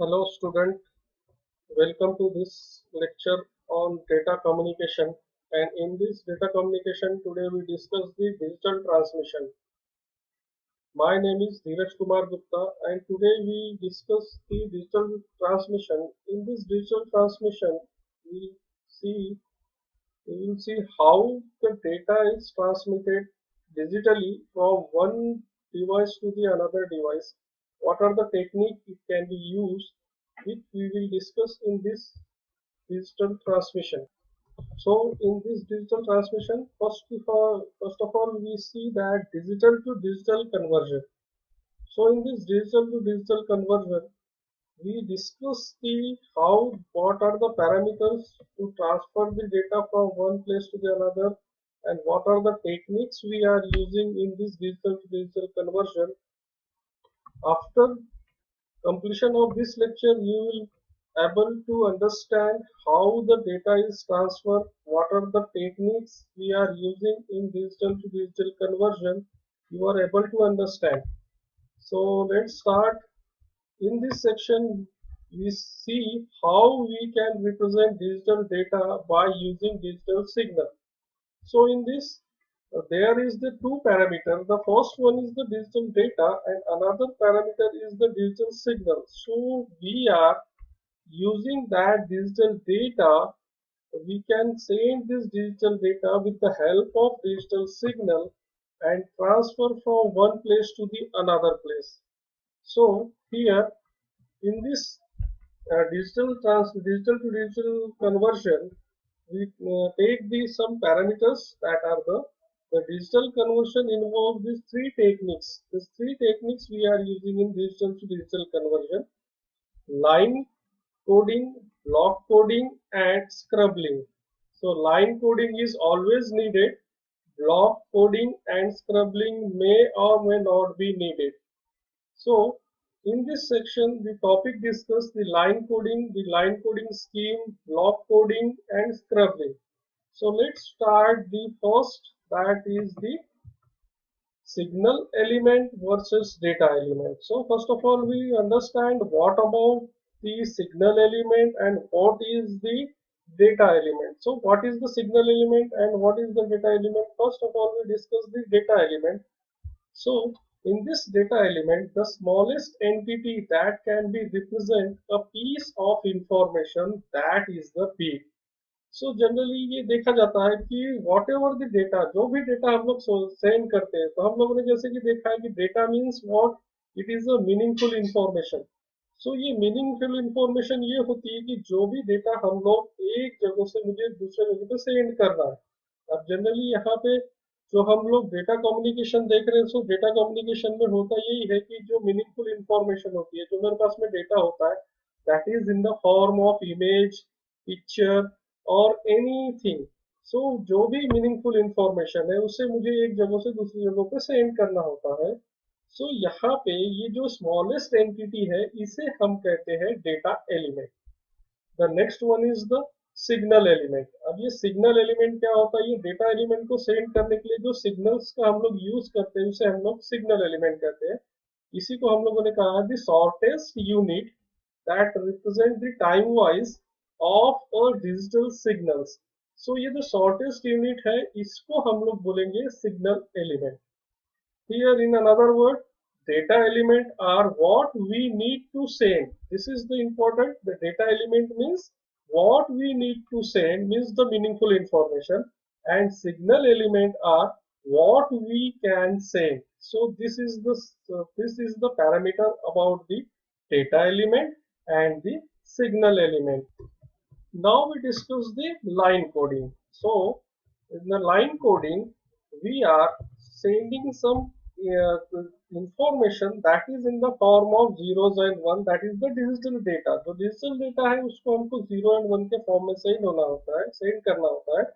Hello student, welcome to this lecture on data communication, and in this data communication today we discuss the digital transmission. My name is Dheeraj Kumar Gupta and today we discuss the digital transmission. In this digital transmission we see we will see how the data is transmitted digitally from one device to the another device. What are the techniques it can be used, which we will discuss in this digital transmission. So in this digital transmission, first of all, we see that digital to digital conversion. So in this digital to digital conversion, we discuss the how what are the parameters to transfer the data from one place to the another, and what are the techniques we are using in this digital to digital conversion. After completion of this lecture, you will able to understand how the data is transferred, what are the techniques we are using in digital to digital conversion. You are able to understand. So let's start. In this section, we see how we can represent digital data by using digital signal. So in this, there is the two parameter. The first one is the digital data and another parameter is the digital signal. So we are using that digital data. We can send this digital data with the help of digital signal and transfer from one place to the another place. So here in this digital to digital conversion, we take these some parameters that are the digital conversion involves these three techniques. These three techniques we are using in digital to digital conversion: line coding, block coding, and scrubbing. So line coding is always needed. Block coding and scrubbing may or may not be needed. So in this section, the topic discuss the line coding scheme, block coding, and scrubbing. So let's start the first, that is the signal element versus data element. So first of all, we understand what about the signal element and what is the data element. So what is the signal element and what is the data element? First of all, we discuss the data element. So in this data element, the smallest entity that can be represent a piece of information, that is the bit. So generally ये देखा जाता है कि what ever the data, जो भी data हम लोग send करते हैं, तो हम लोगों ने जैसे कि देखा है कि data means what, it is a meaningful information. So ये मीनिंगफुल इंफॉर्मेशन ये होती है कि जो भी डेटा हम लोग एक जगह से मुझे दूसरे जगह पे सेंड करना है. अब जनरली यहाँ पे जो हम लोग डेटा कम्युनिकेशन देख रहे हैं, सो डेटा कम्युनिकेशन में होता यही है कि जो मीनिंगफुल इंफॉर्मेशन होती है, जो मेरे पास में डेटा होता है, that is in the form of image, picture और एनीथिंग. सो जो भी मीनिंगफुल इंफॉर्मेशन है उसे मुझे एक जगह से दूसरी जगह पे सेंड करना होता है. सो यहाँ पे ये जो स्मॉलेस्ट एंटिटी है इसे हम कहते हैं data element. The next one is the signal element. अब ये सिग्नल एलिमेंट क्या होता है? ये डेटा एलिमेंट को सेंड करने के लिए जो सिग्नल्स का हम लोग यूज करते हैं उसे हम लोग सिग्नल एलिमेंट कहते हैं. इसी को हम लोगों ने कहा the shortest unit that represent the time wise of a digital signals. So ये जो shortest unit है इसको हम लोग बोलेंगे signal element. Here in another word, data element are what we need to send. This is the important. The data element means what we need to send, means the meaningful information, and signal element are what we can send. So this is the parameter about the data element and the signal element. Now we discuss the line coding. So in the line coding, we are sending some information that is in the form of zeros and one, that is the digital data. तो digital data है उसको हमको zero and one के form में send होना होता है, send करना होता है.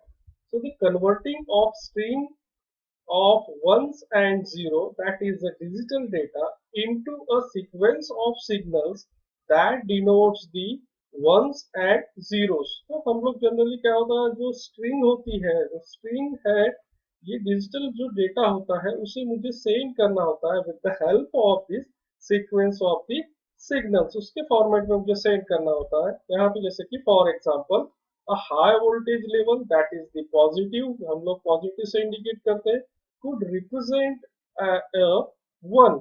So the converting of string of ones and zero, that is the digital data, into a sequence of signals that denotes the ones and zeros. तो हम लोग जनरली क्या होता है, जो स्ट्रिंग होती है, जो स्ट्रिंग है, ये डिजिटल जो डेटा होता है उसे मुझे सेंड करना होता है with the help of this sequence of the signals उसके फॉर्मेट में मुझे सेंड करना होता है। यहाँ पे जैसे कि for example a high voltage level that is the positive, हम लोग पॉजिटिव से इंडिकेट करते हैं, could represent a 1,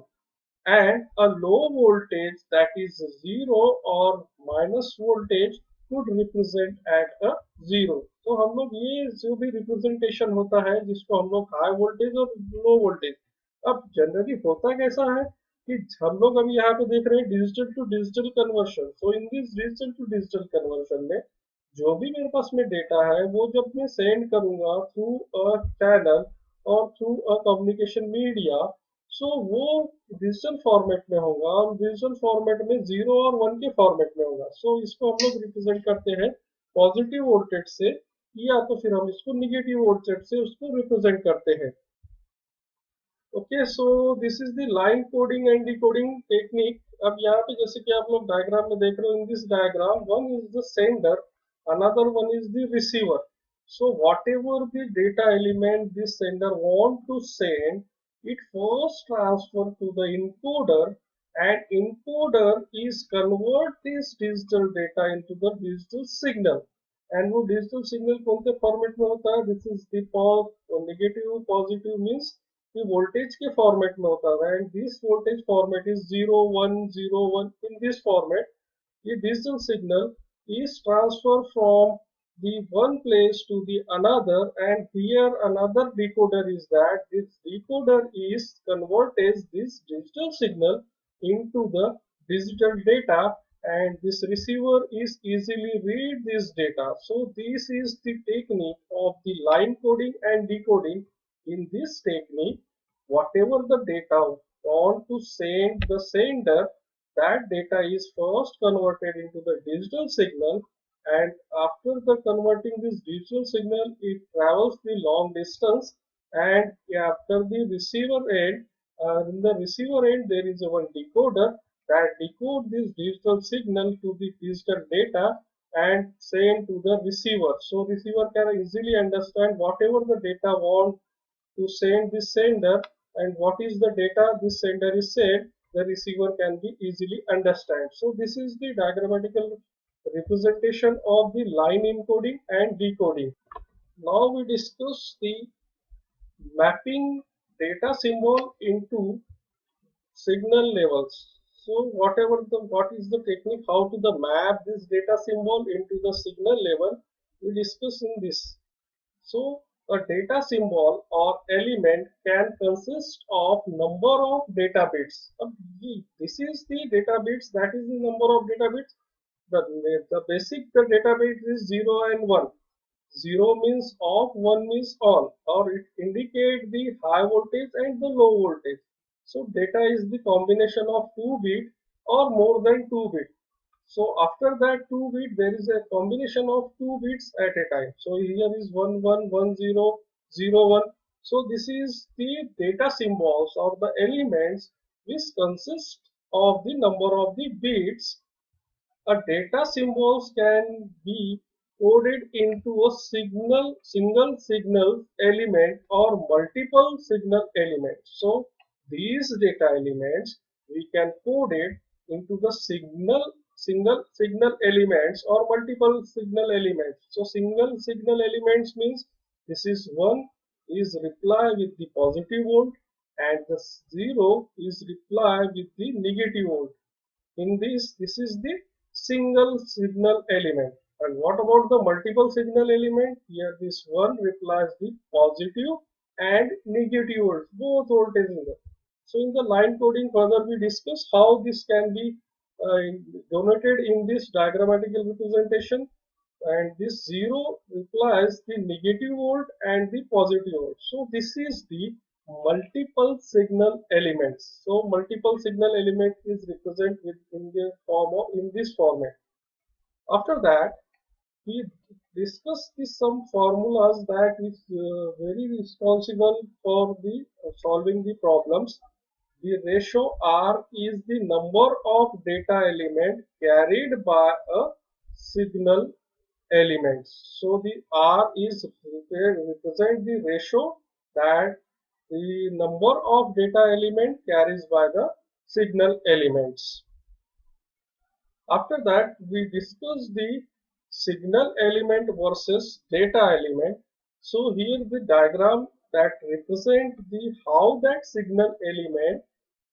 and a low voltage that is 0 or minus voltage could represent at a 0। तो हम लोग ये जो भी रिप्रेजेंटेशन होता है जिसको हम लोग हाई वोल्टेज और लो वोल्टेज, अब जनरली होता कैसा है कि हम लोग अभी यहाँ पे देख रहे हैं digital to digital conversion. So in this digital to digital conversion में जो भी मेरे पास में डेटा है वो जब मैं सेंड करूंगा थ्रू अ चैनल और थ्रू अ कम्युनिकेशन मीडिया, सो वो डिजिटल फॉर्मेट में होगा और डिजिटल फॉर्मेट में 0 और 1 के फॉर्मेट में होगा। सो इसको हम लोग रिप्रेजेंट करते हैं पॉजिटिव वोल्टेज से, या तो फिर हम इसको निगेटिव वोल्टेज से उसको रिप्रेजेंट करते हैं। Okay, so this is the line coding and decoding technique. अब यहाँ पे जैसे कि आप लोग डायग्राम में देख रहे हो, in this diagram one is the sender, another one is the receiver. So whatever the data element this sender want to send, it first transfer to the encoder, and encoder is convert this digital data into the digital signal। and वो digital signal कौन से format में होता है? This is the negative positive means the voltage के format में होता है, and this voltage format is 0 1 0 1। in this format the digital signal is transferred from the one place to the another, and here another decoder is that this decoder is converted this digital signal into the digital data, and this receiver is easily read this data। So this is the technique of the line coding and decoding। in this technique, whatever the data want to send the sender, that data is first converted into the digital signal, and after the converting this digital signal it travels the long distance, and after the receiver end, in the receiver end there is a one decoder that decode this digital signal to the digital data and send to the receiver। So receiver can easily understand whatever the data want to send this sender, and what is the data this sender is sent, the receiver can be easily understand। So this is the diagrammatical representation of the line encoding and decoding। Now we discuss the mapping data symbol into signal levels। So what is the technique how to the map this data symbol into the signal level, we discuss in this। So a data symbol or element can consist of number of data bits। This is the data bits, that is the number of data bits। The basic the data bit is 0 and 1। 0 means off, 1 means on, or it indicate the high voltage and the low voltage। So data is the combination of 2 bit or more than 2 bit। So after that 2 bit there is a combination of 2 bits at a time। So here is 1 1 1 0 0 1। So this is the data symbols or the elements which consist of the number of the bits। A data symbols can be coded into a single signal element or multiple signal elements। So these data elements we can code it into the single signal elements or multiple signal elements। So single signal elements means this is 1 is reply with the positive volt, and the 0 is reply with the negative volt। in this is the single signal element। And what about the multiple signal element? Here this one replies the positive and negative volts, both voltage in there। So in the line coding further we discuss how this can be denoted in this diagrammatical representation, and this 0 replies the negative volt and the positive volt। So this is the multiple signal elements। So multiple signal element is represented in the form of in this format। After that we discuss some formulas that is very responsible for the solving the problems। The ratio R is the number of data element carried by a signal elements। So the R is represent the ratio that the number of data element carries by the signal elements। After that, we discuss the signal element versus data element. So here the diagram that represent the how that signal element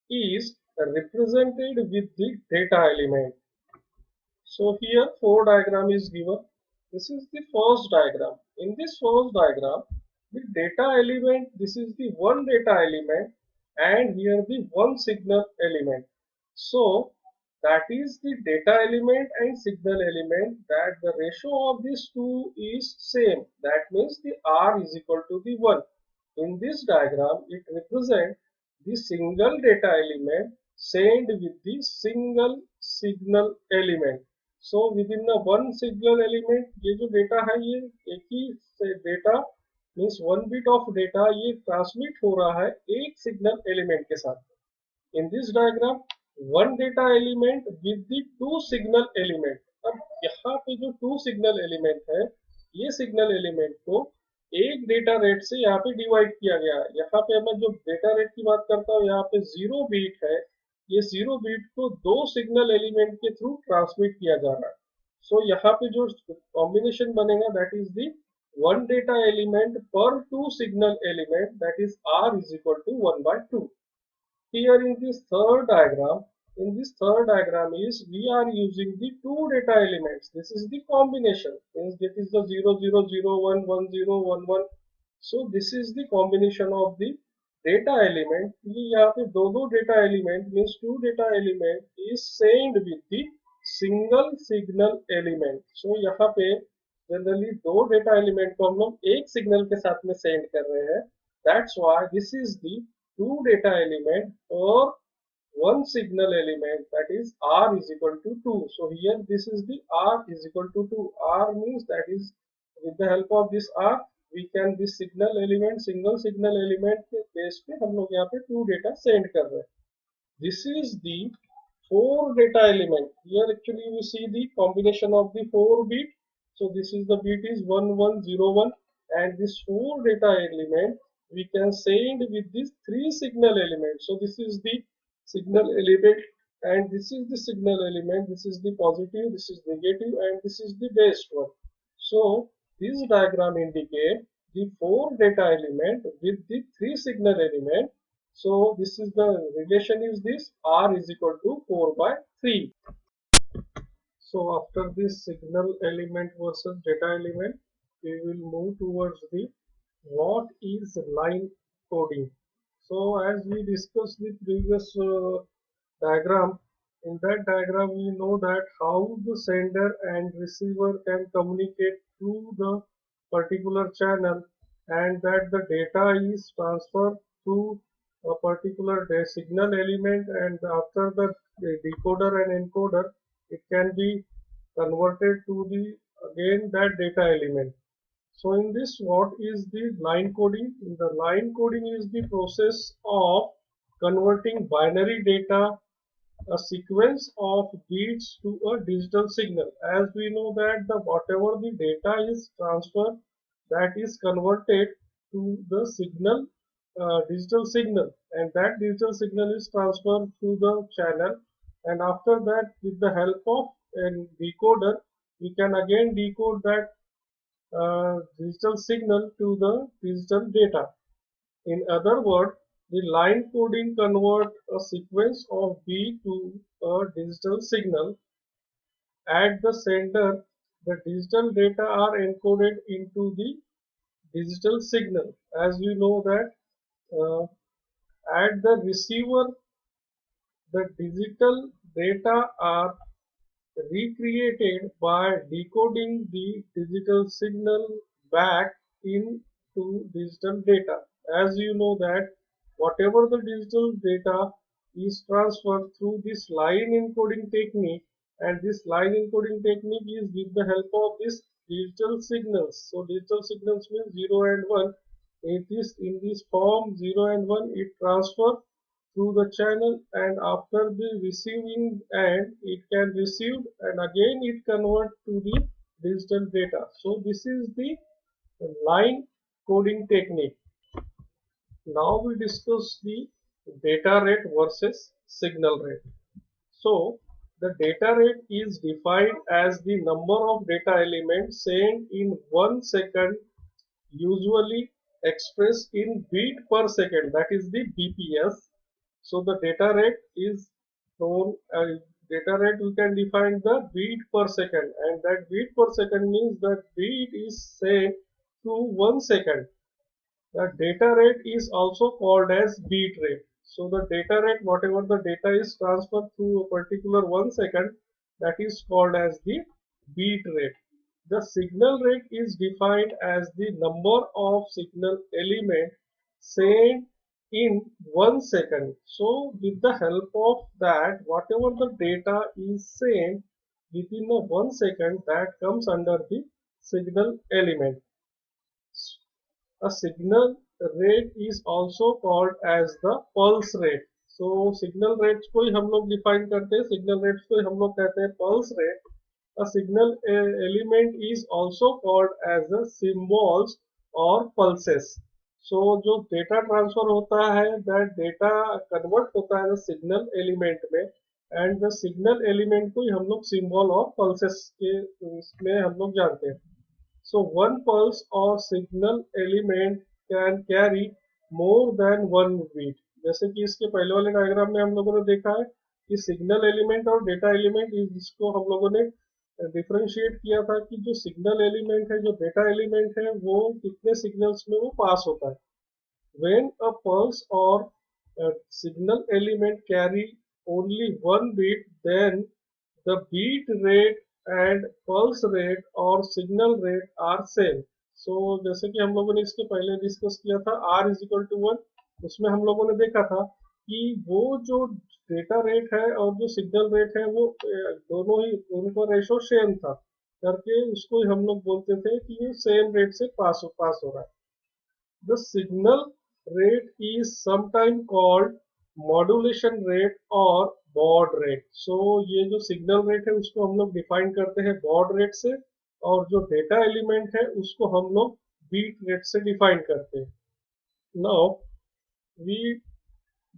is represented with the data element. So here four diagram is given. This is the first diagram. In this first diagram, the data element, this is the one data element, and here the one signal element. So that is the data element and signal element, that the ratio of these two is same. That means the R is equal to the 1. In this diagram, it represents the single data element sent with the single signal element. So within the one signal element, ये जो data है ये एक ही data means one bit of data ये transmit हो रहा है एक signal element के साथ. In this diagram, one data element with the two signal element. अब यहाँ पे जो two signal element है, ये signal element को एक डेटा रेट से यहाँ पे डिवाइड किया गया है. यहाँ पे मैं जो डेटा रेट की बात करता हूँ, यहाँ पे 0 बीट है. ये 0 बीट को दो सिग्नल एलिमेंट के थ्रू ट्रांसमिट किया जा रहा है. सो यहाँ पे जो कॉम्बिनेशन बनेगा, that is the one data element per two signal element, that is R is equal to 1 by 2. Here in this third diagram is we are using the two data elements. This is the combination. Means that is the 0 0 0 1 1 0 1 1. So this is the combination of the data element. ये यहाँ पे दो data element means two data element is sent with the single signal element. So यहाँ पे generally दो data element को हम लोग एक signal के साथ में send कर रहे हैं. That's why this is the two data element or one signal element, that is R is equal to 2. So here this is the R is equal to 2. R means that is with the help of this R we can this signal element single signal element के base पे हम लोग यहाँ पे two data send कर रहे हैं. This is the four data element. Here actually you see the combination of the four bit. So this is the bit is 1101 and this four data element we can send with these three signal elements. So this is the signal element and this is the signal element. This is the positive, this is negative, and this is the base one. So this diagram indicate the four data element with the three signal element. So this is the relation is this R is equal to 4 by 3. So after this signal element versus data element, we will move towards the what is line coding. So as we discussed the previous diagram, in that diagram we know that how the sender and receiver can communicate through the particular channel, and that the data is transferred to a particular signal element, and after the decoder and encoder it can be converted to the again that data element. So in this, what is the line coding? The line coding is the process of converting binary data, a sequence of bits, to a digital signal. As we know that the whatever the data is transferred, that is converted to the signal, digital signal, and that digital signal is transferred through the channel, and after that with the help of a decoder we can again decode that digital signal to the digital data. In other words, the line coding convert a sequence of B to a digital signal. At the sender, the digital data are encoded into the digital signal. As we know that at the receiver, the digital data are recreated by decoding the digital signal back into digital data. As you know that whatever the digital data is transferred through this line encoding technique, and this line encoding technique is with the help of this digital signals. So digital signals means 0 and 1. It is in this form 0 and 1 it transfers through the channel, and after the receiving end it can receive and again it convert to the digital data. So this is the line coding technique. Now we discuss the data rate versus signal rate. So The data rate is defined as the number of data elements sent in 1 second, usually expressed in beat per second, that is the BPS. So the data rate is known as data rate, we can define the beat per second, and that beat per second means that beat is sent through 1 second. The data rate is also called as beat rate. So the data rate, whatever the data is transferred through a particular 1 second, that is called as the beat rate. The signal rate is defined as the number of signal element sent in 1 second. So with the help of that, whatever the data is sent within a 1 second, that comes under the signal element. A signal rate is also called as the pulse rate. So signal rates को ही हम लोग define करते हैं, signal rates को ही हम लोग कहते हैं pulse rate. A signal element is also called as the symbols or pulses. So जो data transfer होता है, that data convert होता है the signal element में, and the signal element को ही हम लोग symbol और pulses के इसमें हम लोग जानते हैं. So one pulse or signal element can carry more than one beat. जैसे कि इसके पहले वाले डायग्राम में हम लोगों ने देखा है कि सिग्नल एलिमेंट और डेटा एलिमेंट, जिसको हम लोगों ने डिफरेंशिएट किया था कि जो सिग्नल एलिमेंट है, जो डेटा एलिमेंट है, वो कितने सिग्नल्स में वो पास होता है. When a pulse or a signal element carry only one beat, then the beat rate and pulse rate or signal rate are same. So जैसे कि हम लोगों ने इसके पहले डिस्कस किया था R is equal to 1, उसमें हम लोगों ने देखा था कि वो जो डेटा रेट है और जो सिग्नल रेट है, वो दोनों ही उनका रेशो सेम था करके उसको हम लोग बोलते थे कि ये सेम रेट से पास हो रहा है. The signal rate is sometimes called modulation rate or baud rate. So ये जो signal rate है उसको हम लोग define करते हैं baud rate से, और जो data element है उसको हम लोग beat rate से define करते हैं. Now we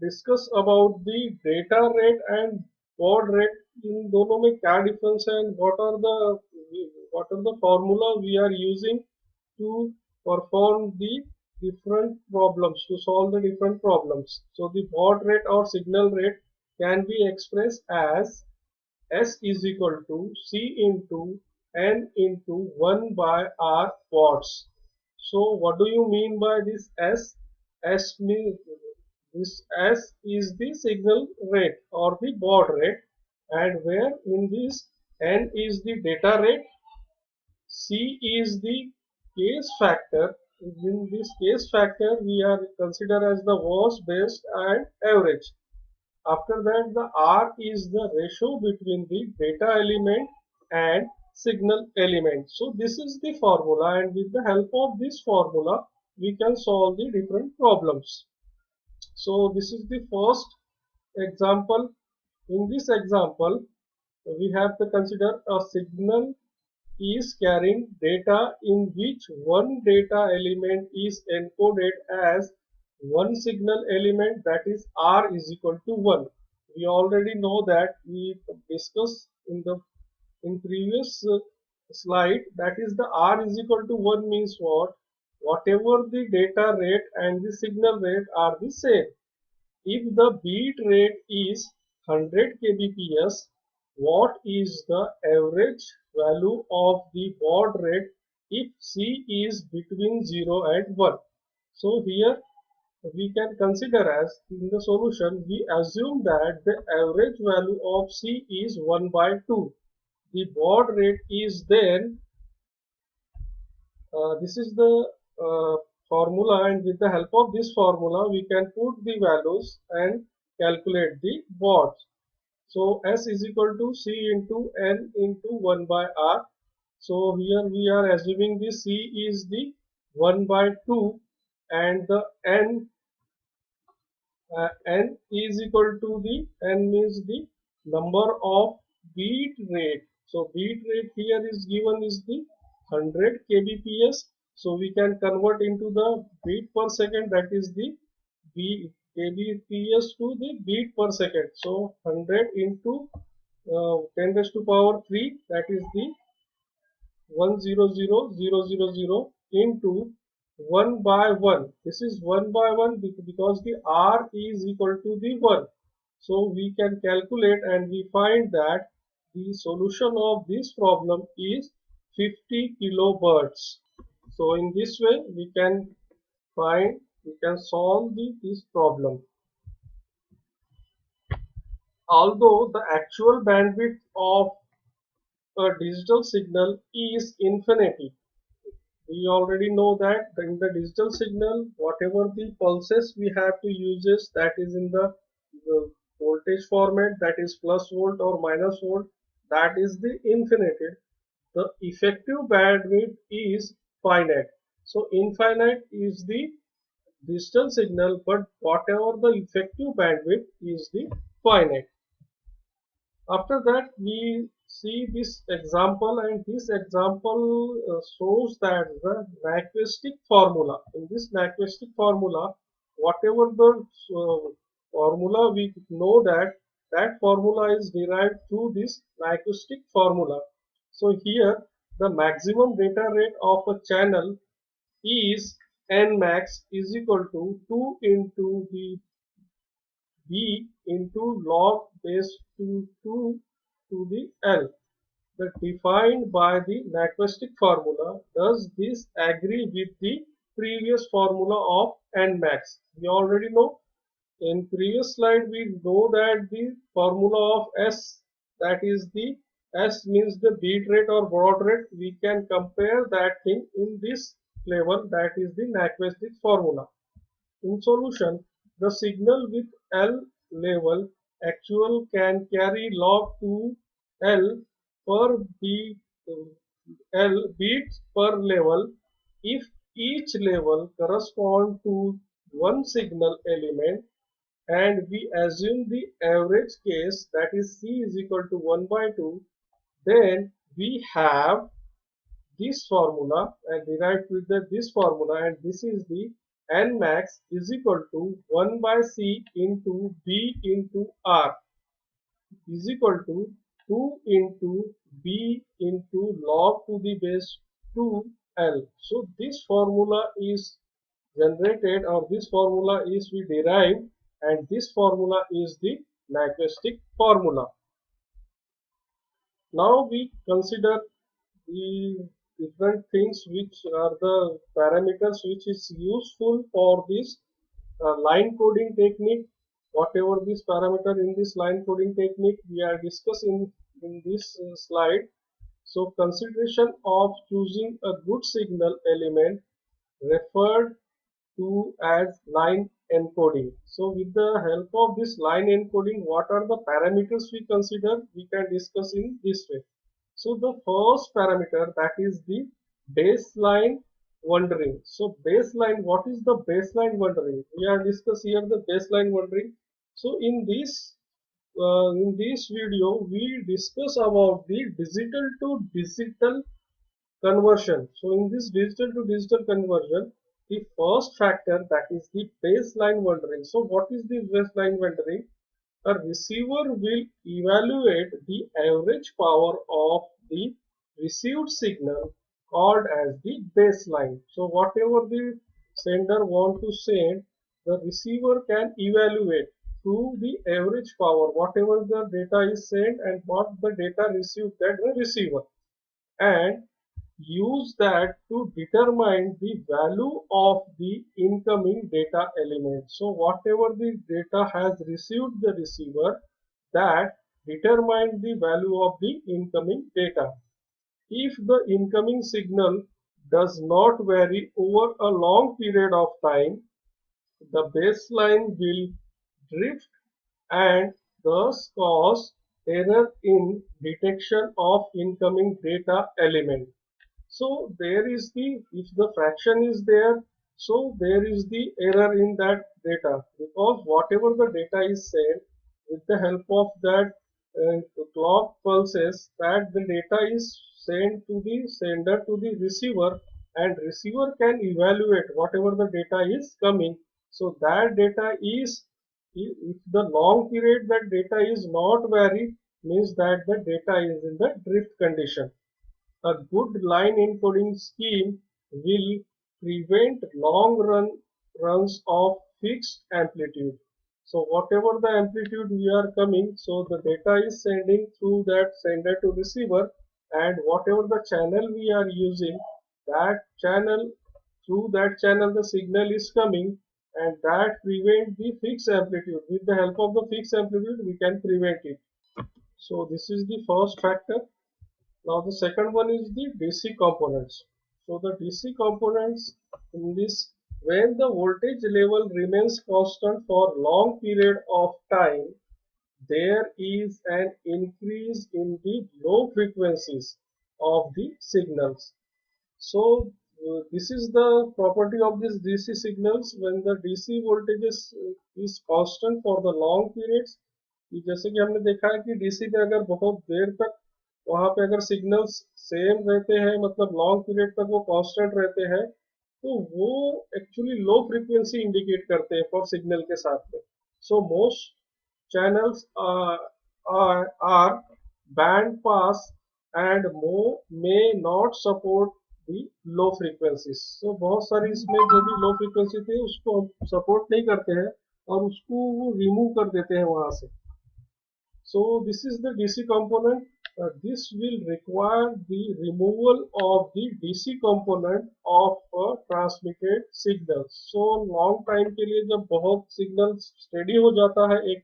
discuss about the data rate and baud rate. इन दोनों में क्या difference है and what are the formula we are using to perform the different problems, to solve the different problems. So the baud rate or signal rate can be expressed as S is equal to C into N into 1 by R bauds. So what do you mean by this S? S means this S is the signal rate or the baud rate, and where in this N is the data rate, C is the case factor. In this case factor, we are considered as the worst, best, and average. After that, the R is the ratio between the data element and signal element. So this is the formula, and with the help of this formula, we can solve the different problems. So this is the first example. In this example, we have to consider a signal is carrying data in which one data element is encoded as one signal element, that is R is equal to 1. We already know that, we discussed in previous slide, that is the R is equal to 1 means what? Whatever the data rate and the signal rate are the same. If the beat rate is 100 kbps, what is the average value of the baud rate if C is between 0 and 1? So here we can consider as, in the solution, we assume that the average value of C is 1 by 2. The baud rate is then, this is the formula, and with the help of this formula we can put the values and calculate the baud. So S is equal to C into N into 1 by R. So here we are assuming the C is the 1 by 2, and the N is equal to the N means the number of beat rate. So beat rate here is given is the 100 kbps. So we can convert into the beat per second, that is the kbps to the beat per second. So 100 into 10 raised to power 3, that is the 100,000 into 1 by 1. This is 1 by 1 because the r is equal to the 1. So we can calculate and we find that the solution of this problem is 50 kilobirds. So in this way we can solve this problem. Although the actual bandwidth of a digital signal is infinity, we already know that in the digital signal, whatever the pulses we have to use is that is in the voltage format, that is plus volt or minus volt, that is the infinite. The effective bandwidth is finite. So infinite is the digital signal, but whatever the effective bandwidth is the finite. After that, we see this example, and this example shows that the Nyquistic formula. In this Nyquistic formula, whatever the formula, we know that that formula is derived through this Nyquistic formula. So here, the maximum data rate of a channel is Nmax is equal to 2 into the b into log base 2 to the L, that defined by the Nyquistic formula. Does this agree with the previous formula of Nmax? We already know in previous slide we know that the formula of S, that is the S means the bit rate or baud rate. We can compare that thing in this level, that is the Nyquistic formula. In solution, the signal with L level actual can carry log 2 L per beat, L beats per level if each level corresponds to one signal element, and we assume the average case, that is C is equal to 1 by 2, then we have this formula and derived with this formula, and this is the Nmax is equal to 1 by C into B into R is equal to 2 into B into log to the base 2L. So this formula is generated, or this formula is we derived, and this formula is the Nyquistic formula. Now we consider the different things which are the parameters which is useful for this line coding technique. Whatever this parameter in this line coding technique we are discussing in this slide. So consideration of choosing a good signal element referred to as line encoding. So with the help of this line encoding, what are the parameters we consider, we can discuss in this way. So the first parameter, that is the baseline wandering. So baseline, what is the baseline wandering? We are discussing here the baseline wandering. So in this video we discuss about the digital to digital conversion. So in this digital to digital conversion, the first factor, that is the baseline wandering. So what is the baseline wandering? A receiver will evaluate the average power of the received signal called as the baseline. So whatever the sender want to send, the receiver can evaluate through the average power whatever the data is sent and what the data received at the receiver, and use that to determine the value of the incoming data element. So whatever the data has received the receiver, that determines the value of the incoming data. If the incoming signal does not vary over a long period of time, the baseline will drift and thus cause error in detection of incoming data element. So there is the, if the fraction is there, so there is the error in that data, because whatever the data is sent with the help of that clock pulses, that the data is sent to the sender to the receiver, and receiver can evaluate whatever the data is coming. So that data is, if the long period that data is not vary, means that the data is in the drift condition. A good line encoding scheme will prevent runs of fixed amplitude. So whatever the amplitude we are coming, so the data is sending through that sender to receiver, and whatever the channel we are using, that channel, through that channel the signal is coming, and that prevent the fixed amplitude. With the help of the fixed amplitude we can prevent it. So this is the first factor. Now the second one is the DC components. So the DC components in this, when the voltage level remains constant for long period of time, there is an increase in the low frequencies of the signals. So this is the property of this DC signals. When the DC voltages is constant for the long periods, कि जैसे कि हमने देखा है कि DC में अगर बहुत देर तक वहां पे अगर सिग्नल्स सेम रहते हैं, मतलब लॉन्ग पीरियड तक वो कांस्टेंट रहते हैं, तो वो एक्चुअली लो फ्रीक्वेंसी इंडिकेट करते हैं फॉर सिग्नल के साथ में. So most channels are band pass and may not support the low frequencies. So बहुत सारी इसमें जो भी लो फ्रीक्वेंसी थे उसको हम सपोर्ट नहीं करते हैं और उसको वो रिमूव कर देते हैं वहां से. So this is the DC component. This will require the removal of the DC component of transmitted signals. So long time के लिए जब बहुत सिग्नल स्टेडी हो जाता है, एक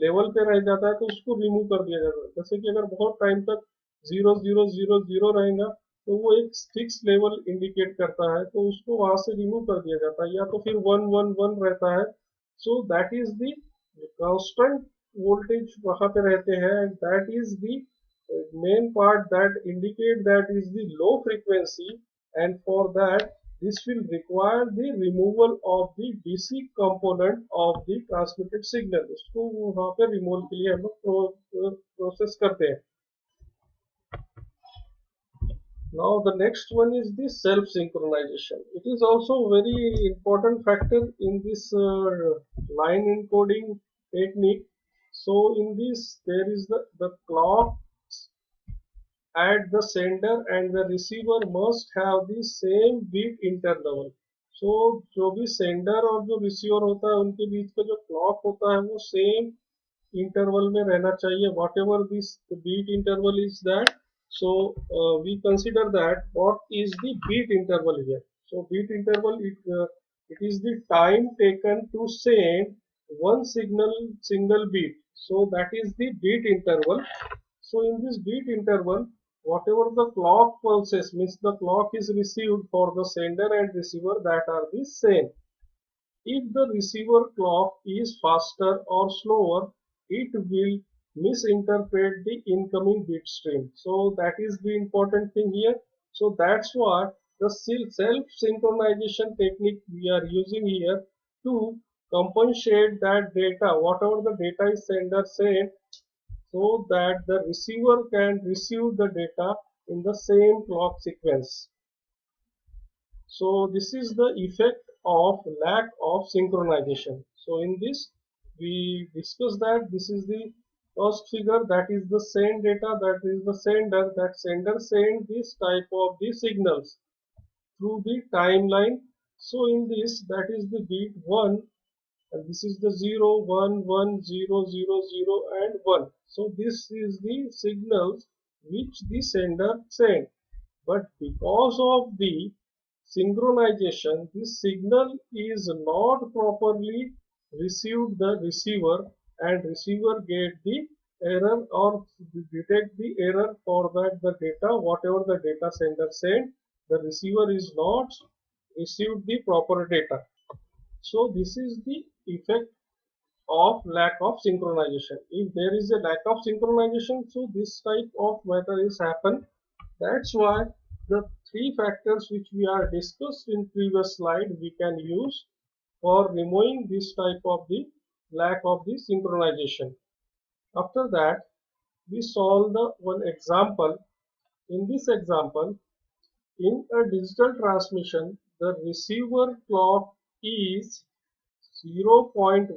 लेवल पे रह जाता है, तो उसको रिमूव कर दिया जाता है. जैसे कि अगर बहुत टाइम तक 0 0 0 0 रहेगा तो वो एक फिक्स लेवल इंडिकेट करता है, तो उसको वहां से रिमूव कर दिया जाता है, या तो फिर 1 1 1 रहता है. So that is the constant voltage वहां पे रहते हैं, and that is the main part that indicate that is the low frequency, and for that this will require the removal of the DC component of the transmitted signal. उसको वहां पे remove के लिए हम लोग प्रोसेस करते हैं. Now the next one is the self synchronization. It is also very important factor in this line encoding technique. So in this there is the clock at the sender and the receiver must have the same beat interval. So जो भी sender और जो receiver होता है उनके बीच का जो clock होता है वो same interval में रहना चाहिए. Whatever this the beat interval is that, so we consider that what is the beat interval here. So beat interval, it is the time taken to send one single beat. So that is the beat interval. So in this beat interval, whatever the clock pulses, means the clock is received for the sender and receiver, that are the same. If the receiver clock is faster or slower, it will misinterpret the incoming bit stream. So that is the important thing here. So that's why the self synchronization technique we are using here to compensate that data, whatever the data is sender sent, so that the receiver can receive the data in the same clock sequence. So this is the effect of lack of synchronization. So in this we discuss that this is the first figure, that is the send data, that is the sender, that sender send this type of the signals through the timeline. So in this, that is the beat 1, and this is the 0 1 1 0 0 0 and 1. So this is the signals which the sender sent, but because of the synchronization, this signal is not properly received the receiver, and receiver get the error or detect the error for that the data, whatever the data sender sent, the receiver is not received the proper data. So this is the effect of lack of synchronization. If there is a lack of synchronization, so this type of matter is happen. That's why the three factors which we are discussed in previous slide we can use for removing this type of the lack of the synchronization. After that, we solve the one example. In this example, in a digital transmission, the receiver clock is 0.1%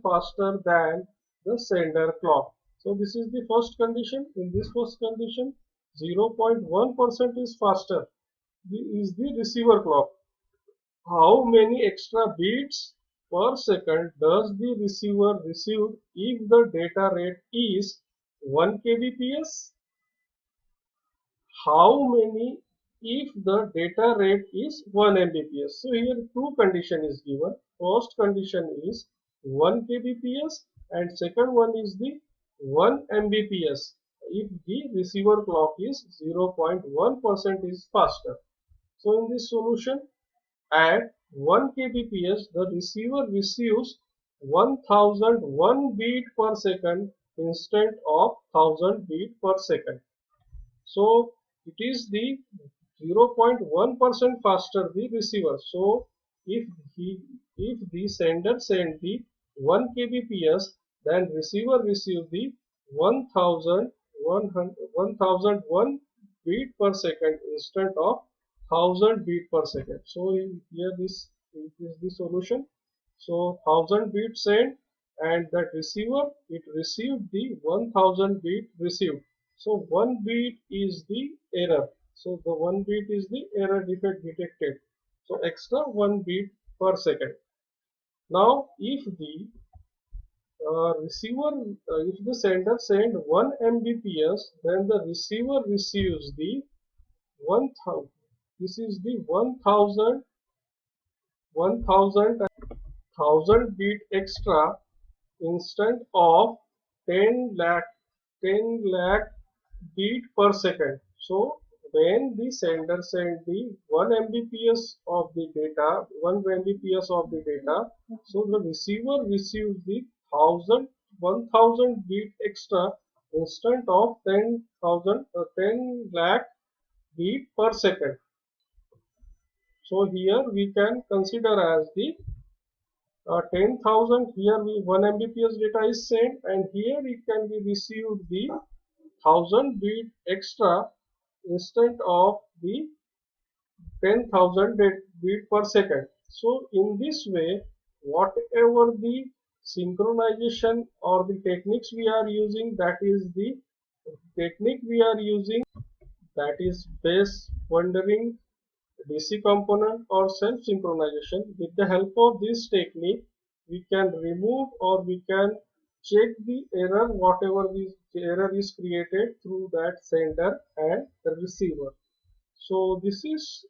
faster than the sender clock. So this is the first condition. In this first condition, 0.1% is faster. Is the receiver clock. How many extra beats per second does the receiver receive if the data rate is 1 kbps? How many if the data rate is 1 mbps? So here two condition is given. First condition is 1 kbps and second one is the 1 mbps if the receiver clock is 0.1% is faster. So in this solution, at 1 kbps, the receiver receives 1001 beat per second instead of 1000 beat per second. So it is the 0.1% faster the receiver. So if the sender send the 1 kbps, then receiver receive the 1001 beat per second instead of 1000 beat per second. So here this is the solution. So 1000 beat sent and that receiver it received the 1000 beat received. So one beat is the error. So the one beat is the error defect detected. So extra one beat per second. Now if the receiver, if the sender send 1 mbps, then the receiver receives the 1000. This is the 1000 beat extra instant of 10 lakh beat per second. So when the sender send the 1 mbps of the data, 1 mbps of the data, so the receiver receives the 1000 beat extra instant of 10 lakh beat per second. So here we can consider as the 10,000. Here we 1 mbps data is sent, and here it can be received the 1000 beat extra instead of the 10,000 beat per second. So in this way, whatever the synchronization or the techniques we are using, that is the technique we are using, that is base bundling, DC component or self synchronization. With the help of this technique, we can remove or we can check the error, whatever the error is created through that sender and the receiver. So this is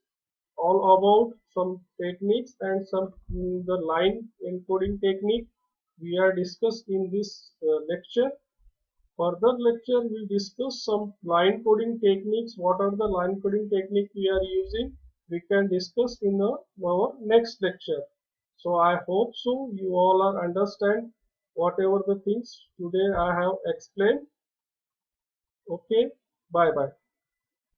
all about some techniques and some the line encoding technique we are discussed in this lecture. Further lecture we discuss some line coding techniques. What are the line coding technique we are using? We can discuss in our next lecture. So I hope so you all are understand whatever the things today I have explained. Okay, bye bye.